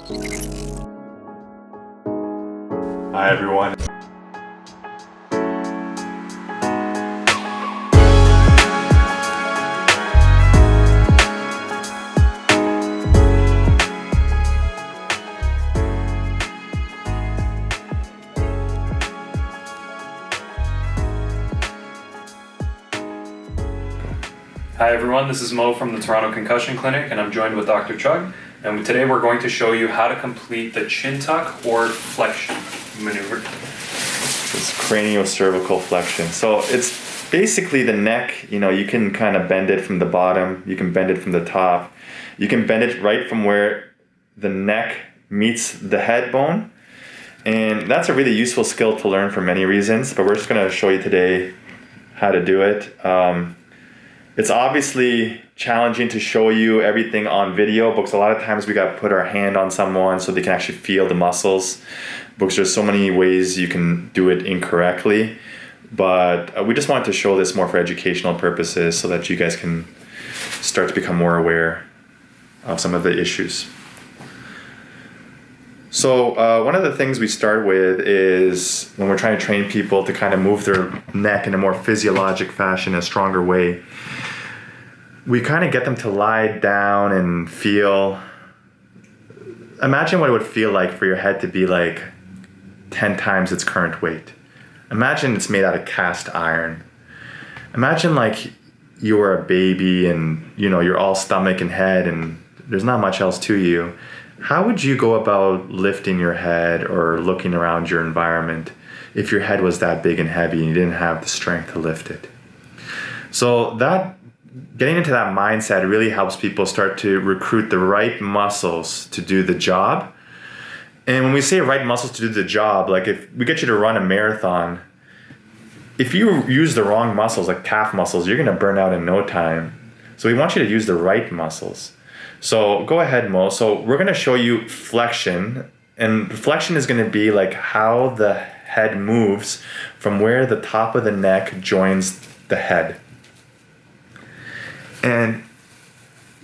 Hi everyone. Hi everyone, this is Mo from the Toronto Concussion Clinic, and I'm joined with Dr. Chug. And today we're going to show you how to complete the chin tuck or flexion maneuver. It's craniocervical flexion. So it's basically the neck, you can kind of bend it from the bottom, you can bend it from the top, you can bend it right from where the neck meets the head bone. And that's a really useful skill to learn for many reasons, but we're just going to show you today how to do it. It's obviously challenging to show you everything on video because a lot of times we got to put our hand on someone so they can actually feel the muscles, because there's so many ways you can do it incorrectly. But we just wanted to show this more for educational purposes so that you guys can start to become more aware of some of the issues. So one of the things we start with is when we're trying to train people to kind of move their neck in a more physiologic fashion, a stronger way, we kind of get them to lie down and feel, imagine what it would feel like for your head to be like 10 times its current weight. Imagine it's made out of cast iron. Imagine like you were a baby and you're all stomach and head and there's not much else to you. How would you go about lifting your head or looking around your environment if your head was that big and heavy and you didn't have the strength to lift it? So getting into that mindset really helps people start to recruit the right muscles to do the job. And when we say right muscles to do the job, like if we get you to run a marathon, if you use the wrong muscles, like calf muscles, you're going to burn out in no time. So we want you to use the right muscles. So go ahead, Mo. So we're going to show you flexion, and flexion is going to be like how the head moves from where the top of the neck joins the head. And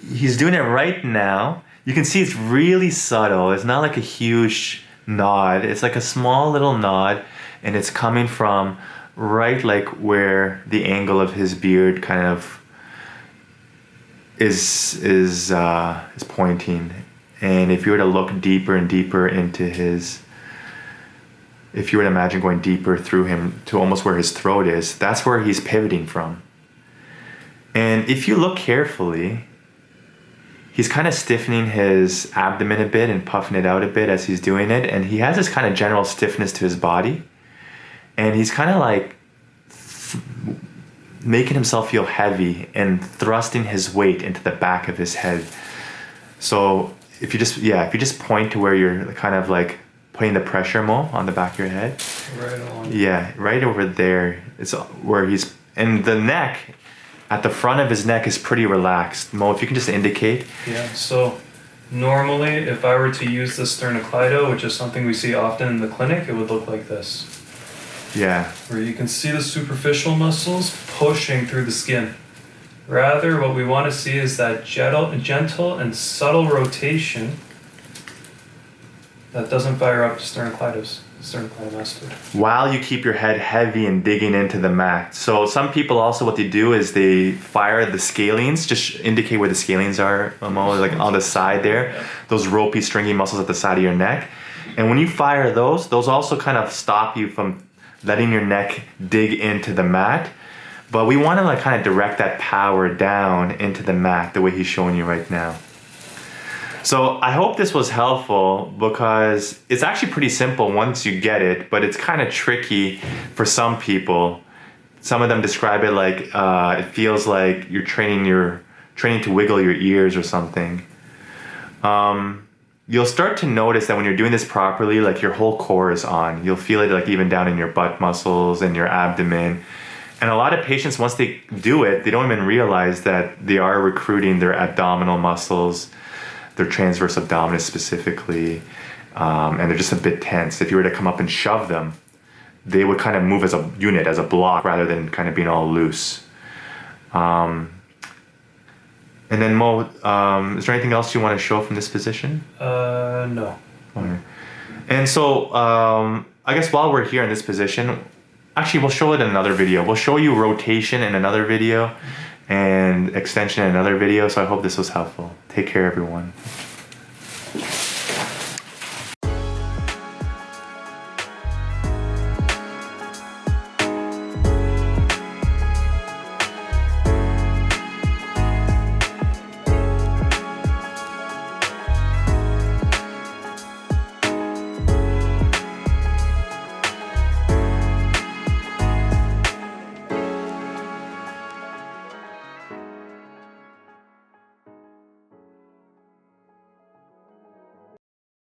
he's doing it right now. You can see it's really subtle. It's not like a huge nod. It's like a small little nod, and it's coming from right like where the angle of his beard kind of is pointing. And if you were to look deeper and deeper into if you were to imagine going deeper through him to almost where his throat is, that's where he's pivoting from. And if you look carefully, he's kind of stiffening his abdomen a bit and puffing it out a bit as he's doing it. And he has this kind of general stiffness to his body. And he's kind of like making himself feel heavy and thrusting his weight into the back of his head. So if you just point to where you're kind of like putting the pressure, Mo, on the back of your head. Right along. Yeah, right over there. It's where he's, and the neck, at the front of his neck is pretty relaxed. Mo, if you can just indicate. Yeah, so normally if I were to use the sternocleido, which is something we see often in the clinic, it would look like this. Yeah. Where you can see the superficial muscles pushing through the skin. Rather, what we want to see is that gentle and subtle rotation that doesn't fire up the sternocleidomastoid. While you keep your head heavy and digging into the mat. So some people also, what they do is they fire the scalenes, just indicate where the scalenes are, like on the side there. Yeah. Those ropey, stringy muscles at the side of your neck. And when you fire those also kind of stop you from letting your neck dig into the mat. But we want to like kind of direct that power down into the mat the way he's showing you right now. So I hope this was helpful because it's actually pretty simple once you get it, but it's kind of tricky for some people. Some of them describe it like it feels like you're training to wiggle your ears or something. You'll start to notice that when you're doing this properly, like your whole core is on. You'll feel it like even down in your butt muscles and your abdomen. And a lot of patients, once they do it, they don't even realize that they are recruiting their abdominal muscles, their transverse abdominis specifically, and they're just a bit tense. If you were to come up and shove them, they would kind of move as a unit, as a block, rather than kind of being all loose. And And then Mo, is there anything else you want to show from this position? No. Okay. And so, I guess while we're here in this position, actually we'll show it in another video. We'll show you rotation in another video and extension in another video. So I hope this was helpful. Take care, everyone.